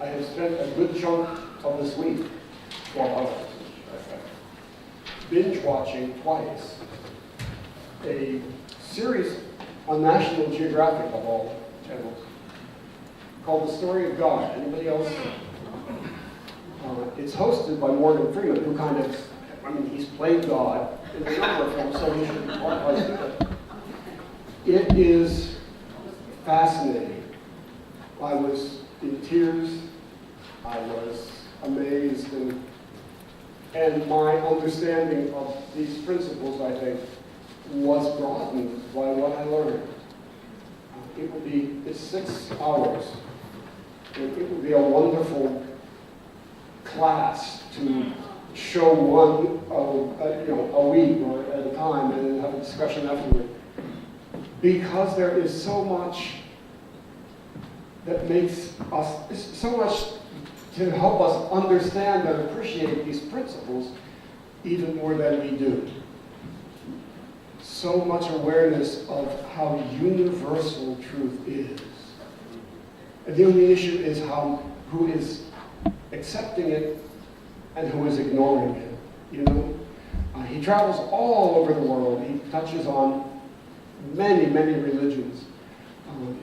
I have spent a good chunk of this week, 12 hours, binge watching twice a series on National Geographic of all channels called The Story of God. Anybody else? It's hosted by Morgan Freeman, who kind of, he's played God in a number of films, so he should be qualified to do it. It is fascinating. I was in tears. I was amazed, and my understanding of these principles, I think, was broadened by what I learned. It's 6 hours. It would be a wonderful class to show one a week or at a time and then have a discussion afterward. Because there is so much that makes us, so much to help us understand and appreciate these principles even more than we do. So much awareness of how universal truth is. And the only issue is who is accepting it and who is ignoring it. He travels all over the world. He touches on many, many religions.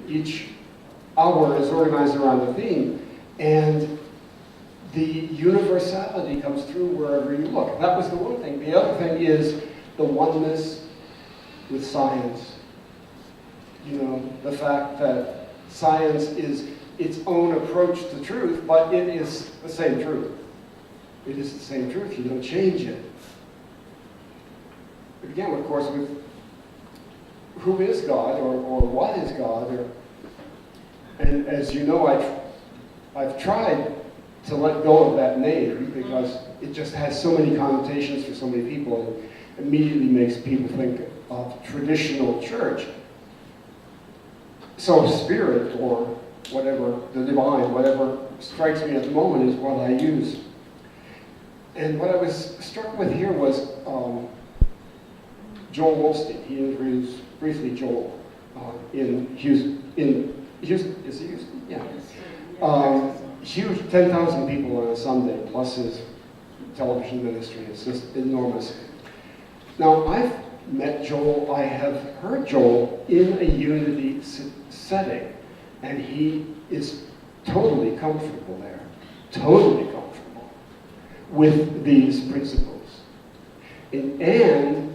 Each hour is organized around a theme, and the universality comes through wherever you look. That was the one thing. The other thing is the oneness with science. The fact that science is its own approach to truth, but it is the same truth. It is the same truth. You don't change it. It began, of course, with who is God or what is God. And as you know, I've tried to let go of that name because it just has so many connotations for so many people. It immediately makes people think of traditional church. So spirit or whatever, the divine, whatever strikes me at the moment is what I use. And what I was struck with here was Joel Osteen. He interviews briefly Joel in Houston. Is it Houston? Yeah. Huge, 10,000 people on a Sunday, plus his television ministry. It's just enormous. Now, I've met Joel, I have heard Joel in a unity setting, and he is totally comfortable there, totally comfortable with these principles. And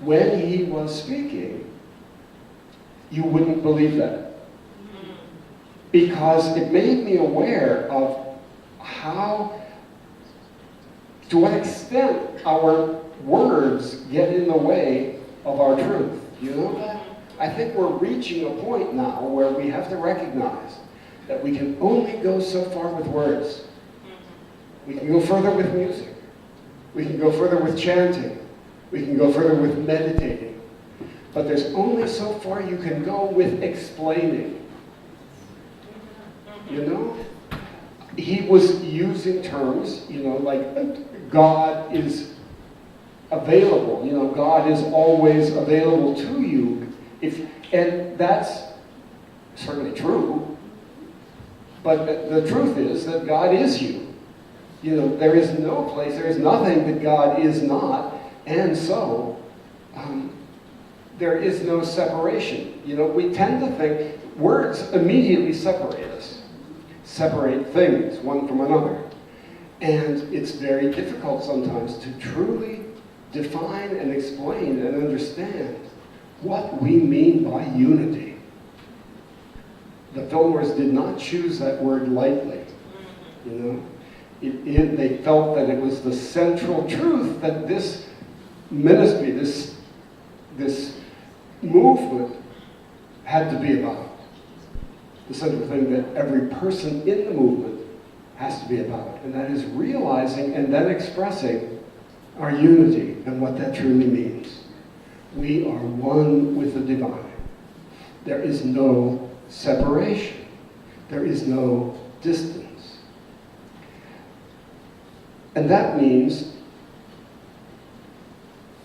when he was speaking, you wouldn't believe that. Because it made me aware of to what extent our words get in the way of our truth. You know that? I think we're reaching a point now where we have to recognize that we can only go so far with words. We can go further with music. We can go further with chanting. We can go further with meditating. But there's only so far you can go with explaining. He was using terms, like God is available. God is always available to you. And that's certainly true. But the truth is that God is you. There is no place, there is nothing that God is not. And so, there is no separation. We tend to think words immediately separate us. Separate things, one from another. And it's very difficult sometimes to truly define and explain and understand what we mean by unity. The Fillmores did not choose that word lightly. They felt that it was the central truth that this ministry, this movement had to be about. The central thing that every person in the movement has to be about, and that is realizing and then expressing our unity and what that truly means. We are one with the divine. There is no separation. There is no distance. And that means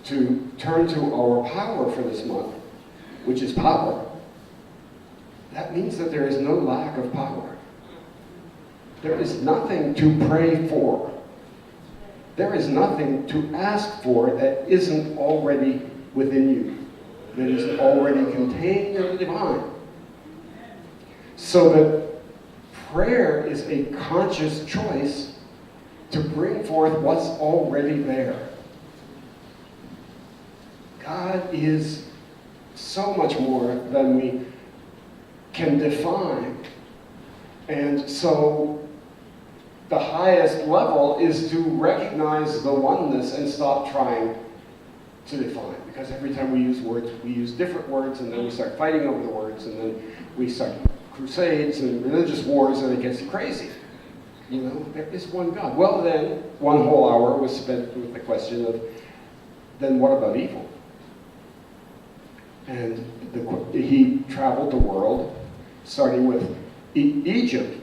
to turn to our power for this month, which is power. That means that there is no lack of power. There is nothing to pray for. There is nothing to ask for that isn't already within you, that isn't already contained in the divine. So that prayer is a conscious choice to bring forth what's already there. God is so much more than we can define. And so the highest level is to recognize the oneness and stop trying to define. Because every time we use words, we use different words, and then we start fighting over the words, and then we start crusades and religious wars, and it gets crazy. You know, there is one God. Well then, one whole hour was spent with the question of, then what about evil? And he traveled the world, starting with Egypt,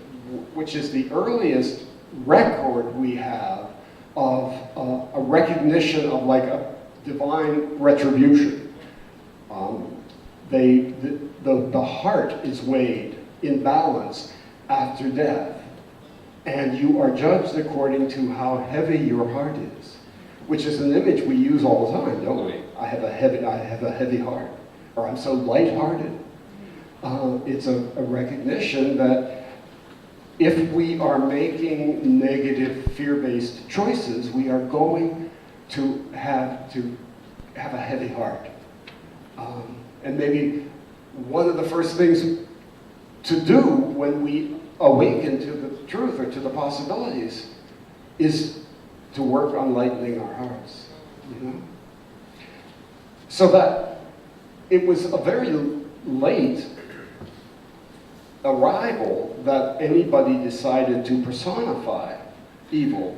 which is the earliest record we have of a recognition of like a divine retribution. The heart is weighed in balance after death, and you are judged according to how heavy your heart is, which is an image we use all the time, don't we? I have a heavy heart, or I'm so lighthearted. It's a recognition that if we are making negative, fear-based choices, we are going to have a heavy heart. And maybe one of the first things to do when we awaken to the truth or to the possibilities is to work on lightening our hearts, you know? So that it was a very late arrival that anybody decided to personify evil.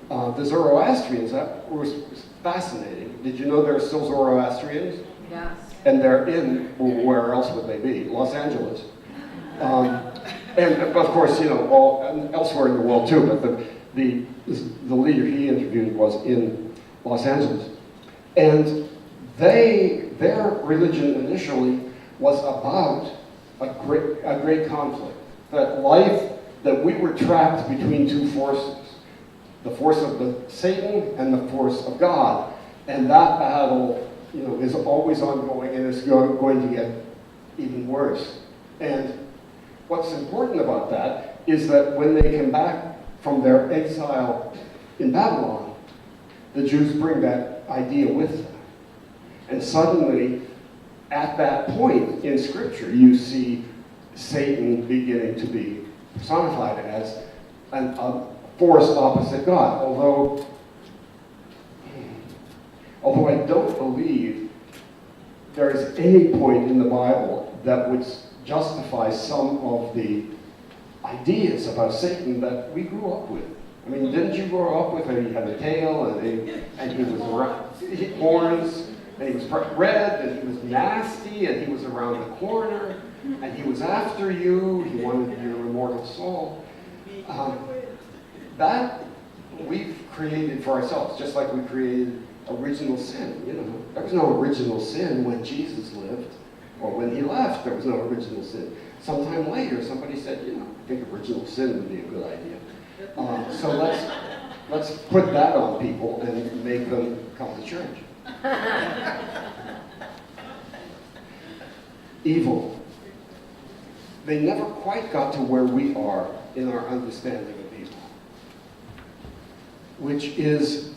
The Zoroastrians, that was fascinating. Did you know there are still Zoroastrians? Yes. And they're in, well, where else would they be? Los Angeles. And of course, you know, elsewhere in the world too, but the leader he interviewed was in Los Angeles. And their religion initially was about a great conflict. That we were trapped between two forces. The force of Satan and the force of God. And that battle, you know, is always ongoing, and it's going to get even worse. And what's important about that is that when they came back from their exile in Babylon, the Jews bring that idea with them. And suddenly, at that point in Scripture, you see Satan beginning to be personified as a force opposite God. Although I don't believe there is any point in the Bible that would justify some of the ideas about Satan that we grew up with. I mean, didn't you grow up with he had a tail and he was around horns, and he was red, and he was nasty, and he was around the corner, and he was after you, he wanted your immortal soul. That we've created for ourselves, just like we created original sin, you know. There was no original sin when Jesus lived, or when he left, there was no original sin. Sometime later, somebody said, you know, I think original sin would be a good idea. So let's put that on people and make them come to church. Evil. They never quite got to where we are in our understanding of evil, which is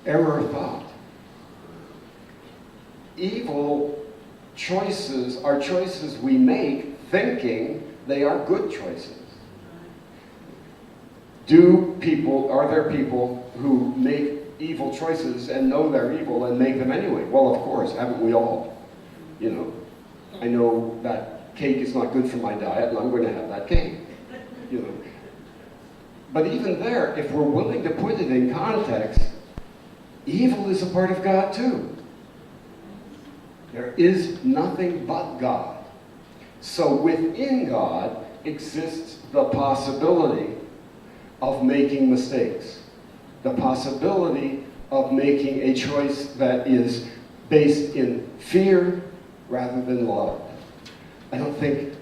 error thought. Evil choices are choices we make thinking they are good choices. Are there people who make evil choices and know they're evil and make them anyway? Well, of course, haven't we all? You know, I know that cake is not good for my diet and I'm going to have that cake. You know. But even there, if we're willing to put it in context, evil is a part of God too. There is nothing but God. So within God exists the possibility of making mistakes, the possibility of making a choice that is based in fear rather than love. I don't think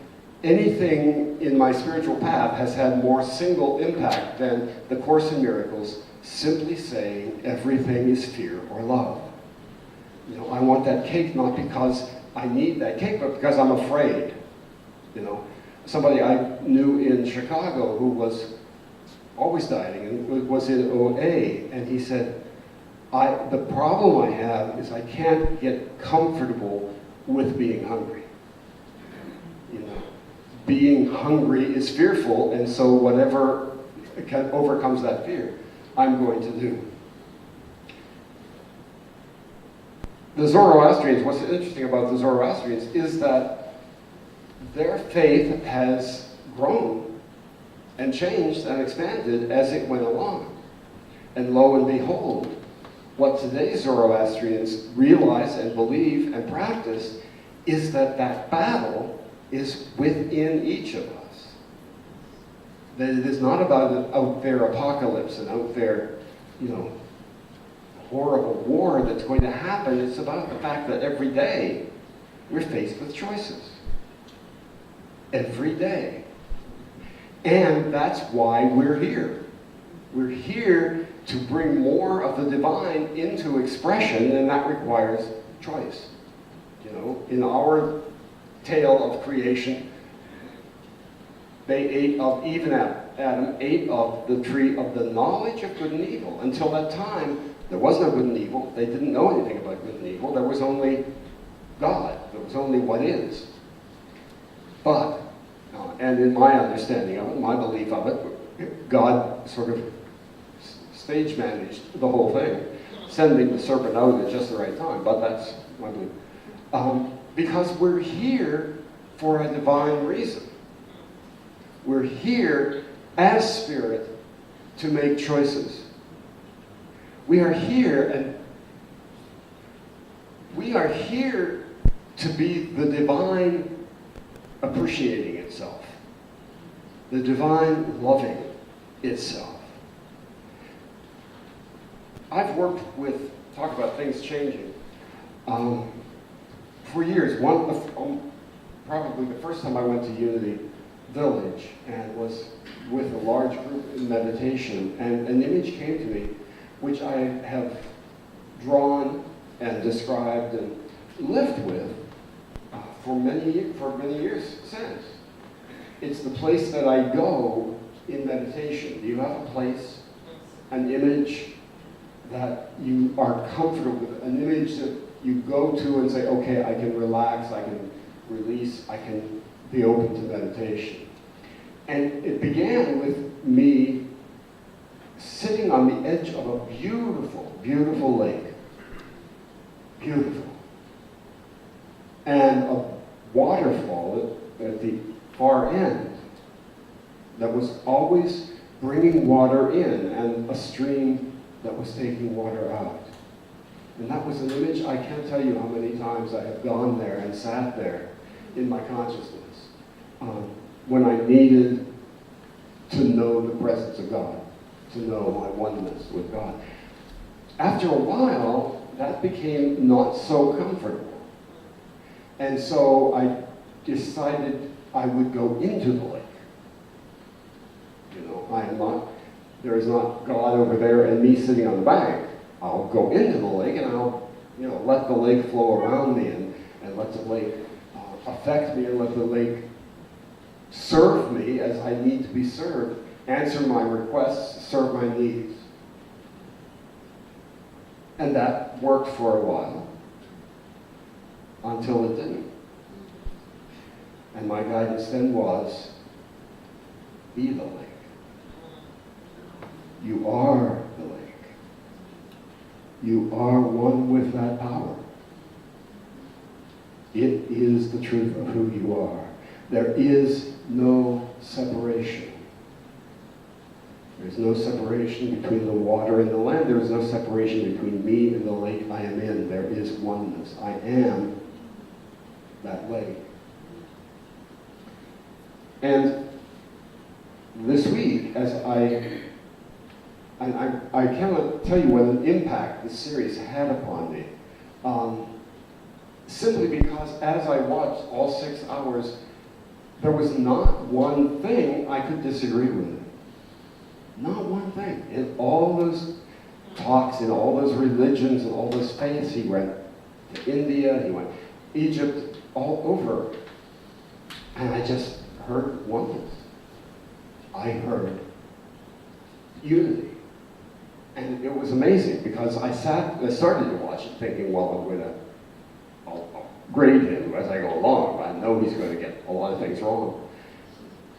anything in my spiritual path has had more single impact than the Course in Miracles simply saying everything is fear or love. You know, I want that cake not because I need that cake, but because I'm afraid. You know, somebody I knew in Chicago who was always dieting and was in OA, and he said, the problem I have is I can't get comfortable with being hungry. You know, being hungry is fearful, and so whatever overcomes that fear, I'm going to do. The Zoroastrians, what's interesting about the Zoroastrians is that their faith has grown and changed and expanded as it went along. And lo and behold, what today's Zoroastrians realize and believe and practice is that that battle is within each of us. That it is not about an out there apocalypse and out there, you know, horrible war that's going to happen. It's about the fact that every day we're faced with choices. Every day. And that's why we're here. We're here to bring more of the divine into expression, and that requires choice. You know, in our tale of creation, they ate of, even Adam ate of the tree of the knowledge of good and evil. Until that time, there was no good and evil. They didn't know anything about good and evil. There was only God. There was only what is. But, and in my understanding of it, my belief of it, God sort of stage managed the whole thing, sending the serpent out at just the right time. But that's my belief. Because we're here for a divine reason. We're here as spirit to make choices. We are here, and we are here to be the divine appreciating itself, the divine loving itself. I've worked with, talk about things changing, for years. Probably the first time I went to Unity Village and was with a large group in meditation, and an image came to me which I have drawn and described and lived with for many years since. It's the place that I go in meditation. Do you have a place, an image that you are comfortable with, an image that you go to and say, okay, I can relax, I can release, I can be open to meditation? And it began with me sitting on the edge of a beautiful, beautiful lake. Beautiful. And a waterfall at the far end that was always bringing water in, and a stream that was taking water out. And that was an image, I can't tell you how many times I have gone there and sat there in my consciousness when I needed to know the presence of God, to know my oneness with God. After a while, that became not so comfortable. And so I decided I would go into the lake. You know, there is not God over there and me sitting on the bank. I'll go into the lake and I'll, you know, let the lake flow around me and let the lake affect me, and let the lake serve me as I need to be served, answer my requests, serve my needs. And that worked for a while, until it didn't. And my guidance then was, be the lake. You are the lake. You are one with that power. It is the truth of who you are. There is no separation. There is no separation between the water and the land. There is no separation between me and the lake I am in. There is oneness. I am that lake. And this week, as I cannot tell you what an impact this series had upon me. Simply because as I watched all 6 hours, there was not one thing I could disagree with it. Not one thing. In all those talks, in all those religions, and all those faiths, he went to India, he went to Egypt, all over. And I just heard oneness. I heard unity. And it was amazing because I started to watch it thinking, well, I'll grade him as I go along. I know he's going to get a lot of things wrong.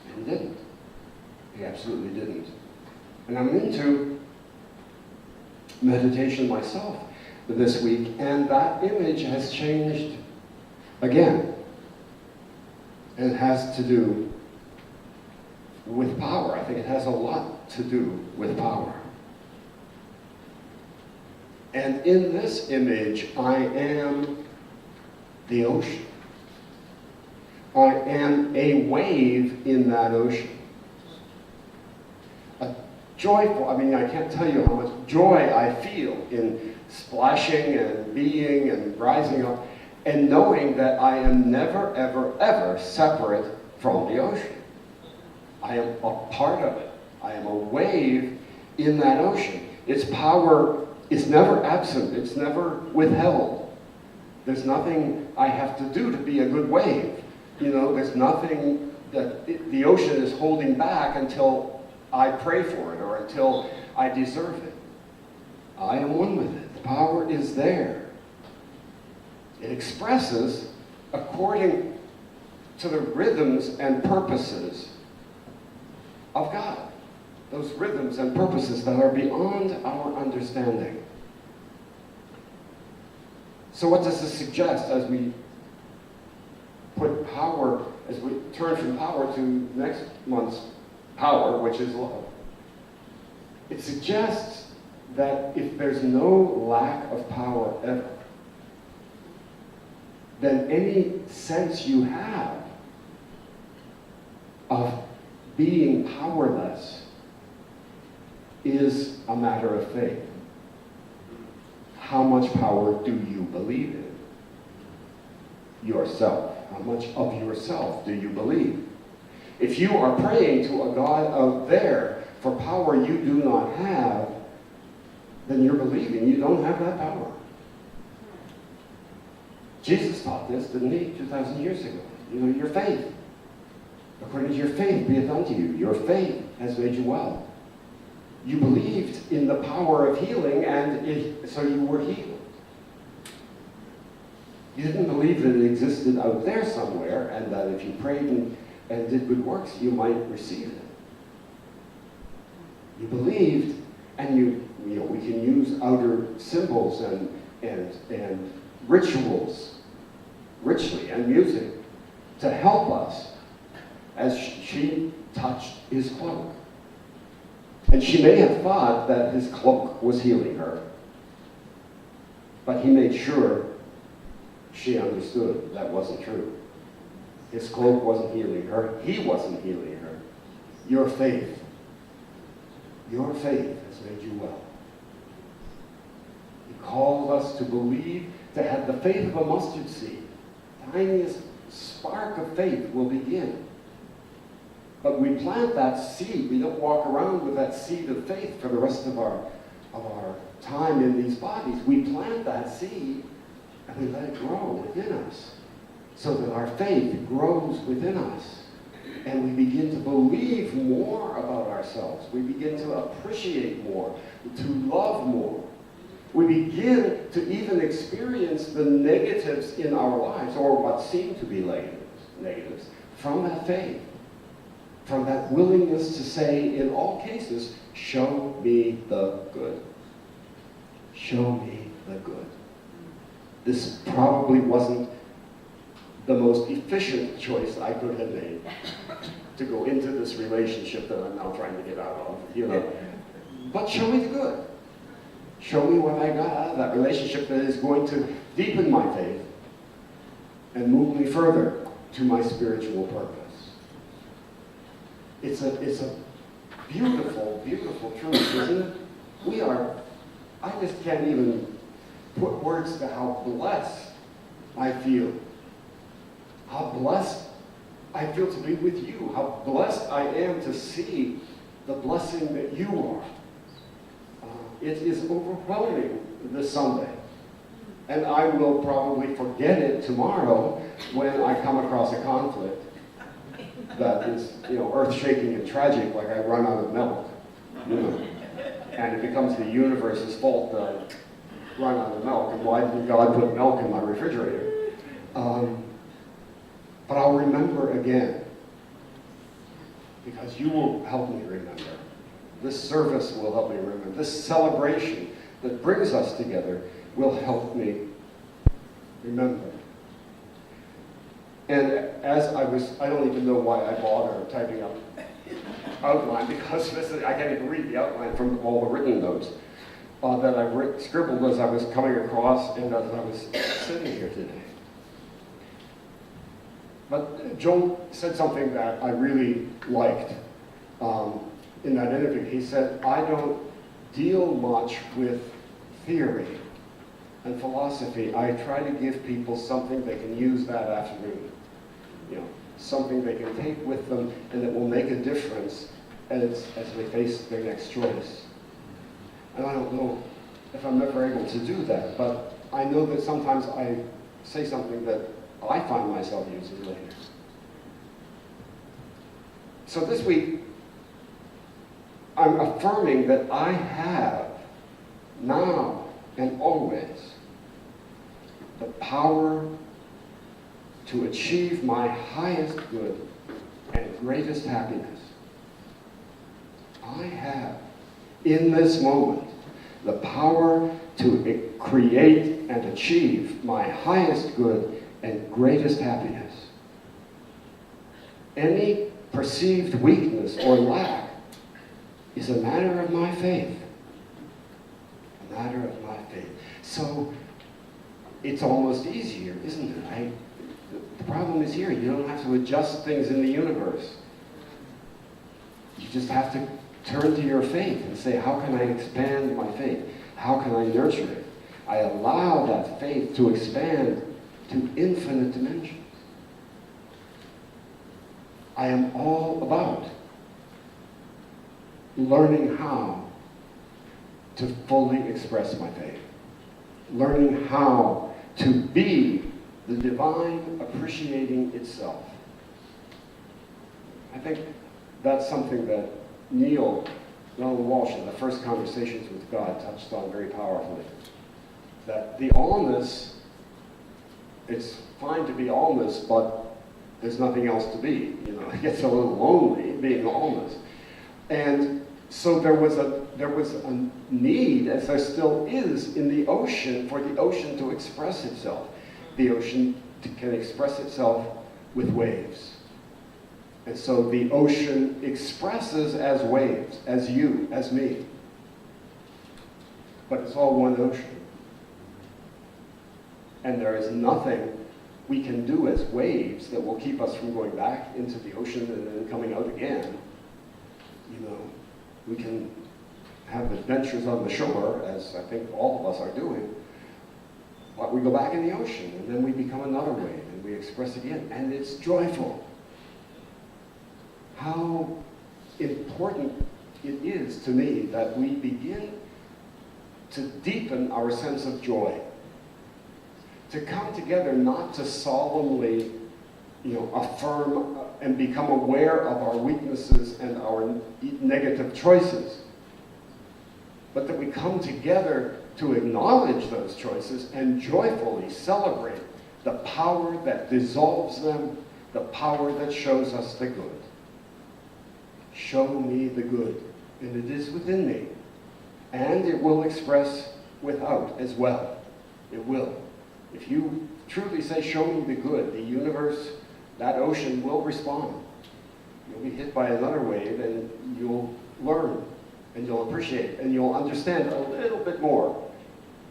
And he didn't. He absolutely didn't. And I'm into meditation myself this week, and that image has changed again. And it has to do with power. I think it has a lot to do with power. And in this image, I am the ocean. I am a wave in that ocean. A joyful, I can't tell you how much joy I feel in splashing and being and rising up and knowing that I am never, ever, ever separate from the ocean. I am a part of it. I am a wave in that ocean. Its power is never absent. It's never withheld. There's nothing I have to do to be a good wave. There's nothing that the ocean is holding back until I pray for it or until I deserve it. I am one with it. The power is there. It expresses according to the rhythms and purposes of God. Those rhythms and purposes that are beyond our understanding. So what does this suggest as we put power, as we turn from power to next month's power, which is love? It suggests that if there's no lack of power ever, then any sense you have of being powerless is a matter of faith. How much power do you believe in? Yourself. How much of yourself do you believe? If you are praying to a God out there for power you do not have, then you're believing you don't have that power. Jesus taught this, didn't he, 2,000 years ago? Your faith. According to your faith, be it unto you. Your faith has made you well. You believed in the power of healing, and so you were healed. You didn't believe that it existed out there somewhere, and that if you prayed and did good works, you might receive it. You believed, and we can use outer symbols and rituals richly, and music to help us as she touched his cloak. And she may have thought that his cloak was healing her, but he made sure she understood that wasn't true. His cloak wasn't healing her. He wasn't healing her. Your faith has made you well. He called us to believe, to have the faith of a mustard seed. Tiniest spark of faith will begin. But we plant that seed. We don't walk around with that seed of faith for the rest of our time in these bodies. We plant that seed and we let it grow within us so that our faith grows within us. And we begin to believe more about ourselves. We begin to appreciate more, to love more. We begin to even experience the negatives in our lives, or what seem to be negatives, from that faith. From that willingness to say, in all cases, show me the good. Show me the good. This probably wasn't the most efficient choice I could have made to go into this relationship that I'm now trying to get out of, But show me the good. Show me what I got out of that relationship that is going to deepen my faith and move me further to my spiritual purpose. It's a beautiful, beautiful truth, isn't it? I just can't even put words to how blessed I feel. How blessed I feel to be with you, how blessed I am to see the blessing that you are. It is overwhelming this Sunday. And I will probably forget it tomorrow when I come across a conflict that is, earth-shaking and tragic, like I run out of milk, and it becomes the universe's fault that I run out of milk, and why didn't God put milk in my refrigerator? But I'll remember again, because you will help me remember. This service will help me remember. This celebration that brings us together will help me remember. And as I don't even know why I bother typing up outline, because I can't even read the outline from all the written notes that I scribbled as I was coming across and as I was sitting here today. But Joel said something that I really liked in that interview. He said, I don't deal much with theory and philosophy. I try to give people something they can use that afternoon. Something they can take with them and that will make a difference as they face their next choice. And I don't know if I'm ever able to do that, but I know that sometimes I say something that I find myself using later. So this week, I'm affirming that I have, now and always, the power to achieve my highest good and greatest happiness. I have, in this moment, the power to create and achieve my highest good and greatest happiness. Any perceived weakness or lack is a matter of my faith. A matter of my faith. So it's almost easier, isn't it? The problem is here. You don't have to adjust things in the universe. You just have to turn to your faith and say, how can I expand my faith? How can I nurture it? I allow that faith to expand to infinite dimensions. I am all about learning how to fully express my faith. Learning how to be the divine appreciating itself. I think that's something that Neil Walsh in the First Conversations with God touched on very powerfully. That the allness, it's fine to be allness, but there's nothing else to be. It gets a little lonely being allness. And so there was a need, as there still is in the ocean, for the ocean to express itself. The ocean can express itself with waves. And so the ocean expresses as waves, as you, as me. But it's all one ocean. And there is nothing we can do as waves that will keep us from going back into the ocean and then coming out again. We can have adventures on the shore, as I think all of us are doing, but we go back in the ocean, and then we become another wave, and we express again, and it's joyful. How important it is to me that we begin to deepen our sense of joy. To come together not to solemnly, affirm and become aware of our weaknesses and our negative choices, but that we come together to acknowledge those choices and joyfully celebrate the power that dissolves them, the power that shows us the good. Show me the good, and it is within me, and it will express without as well. It will. If you truly say, show me the good, the universe, that ocean will respond. You'll be hit by another wave, and you'll learn, and you'll appreciate, and you'll understand a little bit more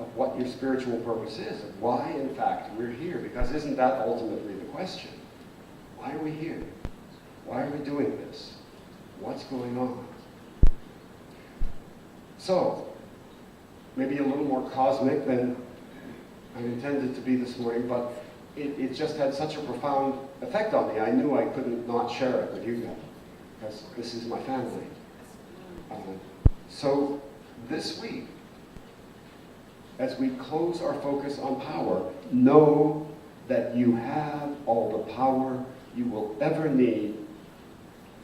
of what your spiritual purpose is, and why, in fact, we're here. Because isn't that ultimately the question? Why are we here? Why are we doing this? What's going on? So, maybe a little more cosmic than I intended to be this morning, but it just had such a profound effect on me. I knew I couldn't not share it with you guys, because this is my family. So this week, as we close our focus on power, know that you have all the power you will ever need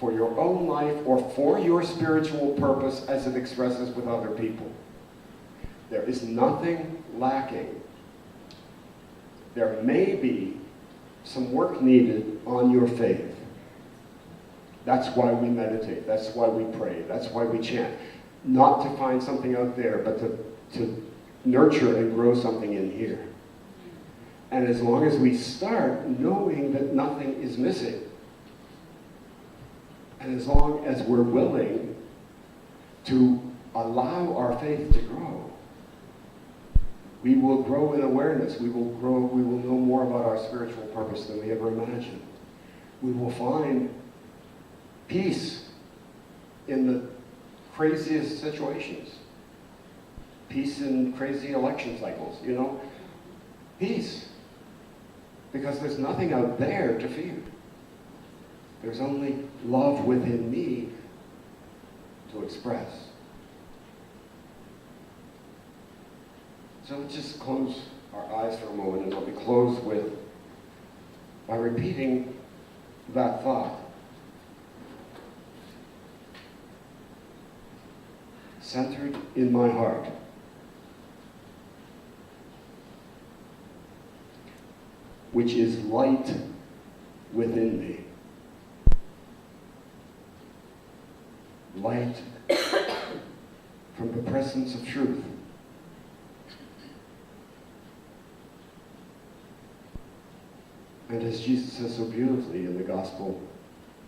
for your own life or for your spiritual purpose as it expresses with other people. There is nothing lacking. There may be some work needed on your faith. That's why we meditate. That's why we pray. That's why we chant. Not to find something out there, but to nurture and grow something in here. And as long as we start knowing that nothing is missing, and as long as we're willing to allow our faith to grow, we will grow in awareness. We will know more about our spiritual purpose than we ever imagined. We will find peace in the craziest situations. Peace in crazy election cycles, Peace. Because there's nothing out there to fear. There's only love within me to express. So let's just close our eyes for a moment, and I'll be closed by repeating that thought. Centered in my heart. Which is light within me. Light from the presence of truth. And as Jesus says so beautifully in the Gospel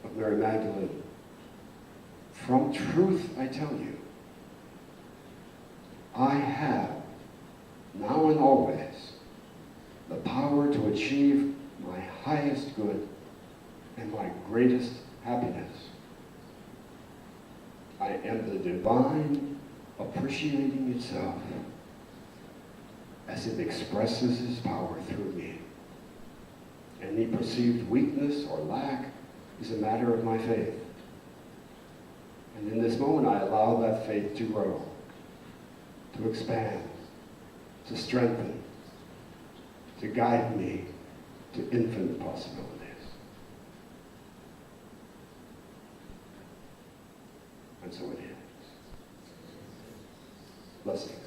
of Mary Magdalene, from truth I tell you, I have, now and always, the power to achieve my highest good and my greatest happiness. I am the divine appreciating itself as it expresses its power through me. Any perceived weakness or lack is a matter of my faith. And in this moment, I allow that faith to grow, to expand, to strengthen, to guide me to infinite possibilities. And so it is. Blessings.